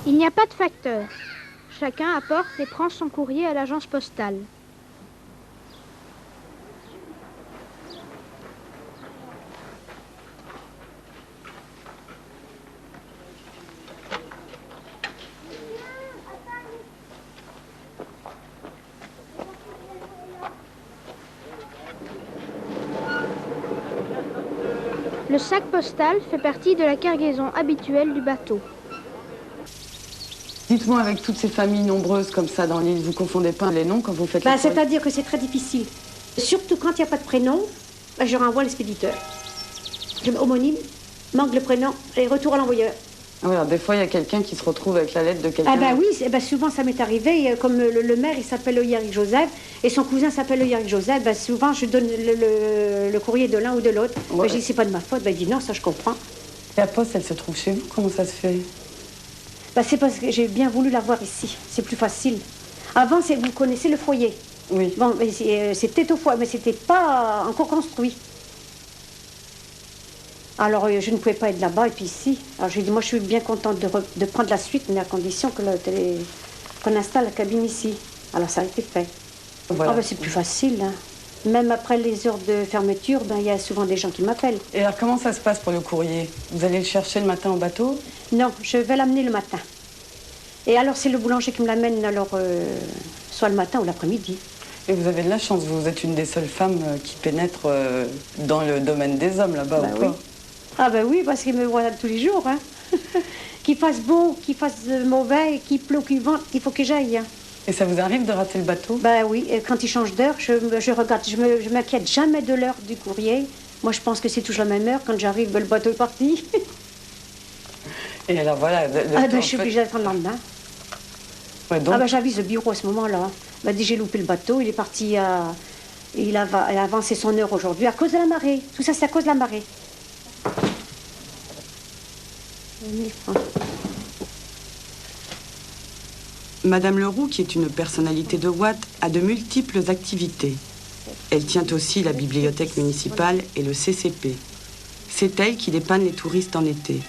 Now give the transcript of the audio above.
Il n'y a pas de facteur. Chacun apporte et prend son courrier à l'agence postale. Le sac postal fait partie de la cargaison habituelle du bateau. Dites-moi, avec toutes ces familles nombreuses comme ça dans l'île, vous confondez pas les noms quand vous faites les courriers? C'est-à-dire que c'est très difficile. Surtout quand il n'y a pas de prénom, je renvoie l'expéditeur. Je mets homonyme, manque le prénom et retour à l'envoyeur. Ah oui, alors des fois, il y a quelqu'un qui se retrouve avec la lettre de quelqu'un. Ah ben oui, souvent ça m'est arrivé. Comme le maire, il s'appelle Oyéric Joseph et son cousin s'appelle Oyéric Joseph, souvent je donne le courrier de l'un ou de l'autre. Ouais. Je dis, c'est pas de ma faute. Il dit, non, ça je comprends. La poste, elle se trouve chez vous? Comment ça se fait? C'est parce que j'ai bien voulu l'avoir ici. C'est plus facile. Avant, vous connaissez le foyer. Oui. Bon, c'était au foyer, mais c'était pas encore construit. Alors, je ne pouvais pas être là-bas, et puis ici. Alors, j'ai dit, moi, je suis bien contente de prendre la suite, mais à condition qu'on installe la cabine ici. Alors, ça a été fait. Voilà. C'est plus facile, hein. Même après les heures de fermeture, il y a souvent des gens qui m'appellent. Et alors, comment ça se passe pour le courrier? Vous allez le chercher le matin au bateau? Non, je vais l'amener le matin. Et alors, c'est le boulanger qui me l'amène, soit le matin ou l'après-midi. Et vous avez de la chance, vous êtes une des seules femmes qui pénètrent dans le domaine des hommes là-bas, ou oui. pas? Ah oui, parce qu'ils me voient tous les jours, hein. Qu'il fasse beau, qu'il fasse mauvais, qu'il pleut, qu'il vente, il faut que j'aille, hein. Et ça vous arrive de rater le bateau? Oui, et quand il change d'heure, je regarde, je m'inquiète jamais de l'heure du courrier. Moi, je pense que c'est toujours la même heure. Quand j'arrive, le bateau est parti. Et alors voilà... je suis obligée d'attendre le lendemain. Ouais, donc... j'avise le bureau à ce moment-là. Il m'a dit, j'ai loupé le bateau, il est parti il a avancé son heure aujourd'hui à cause de la marée. Tout ça, c'est à cause de la marée. 1000 francs. Madame Leroux, qui est une personnalité de Watt, a de multiples activités. Elle tient aussi la bibliothèque municipale et le CCP. C'est elle qui dépanne les touristes en été.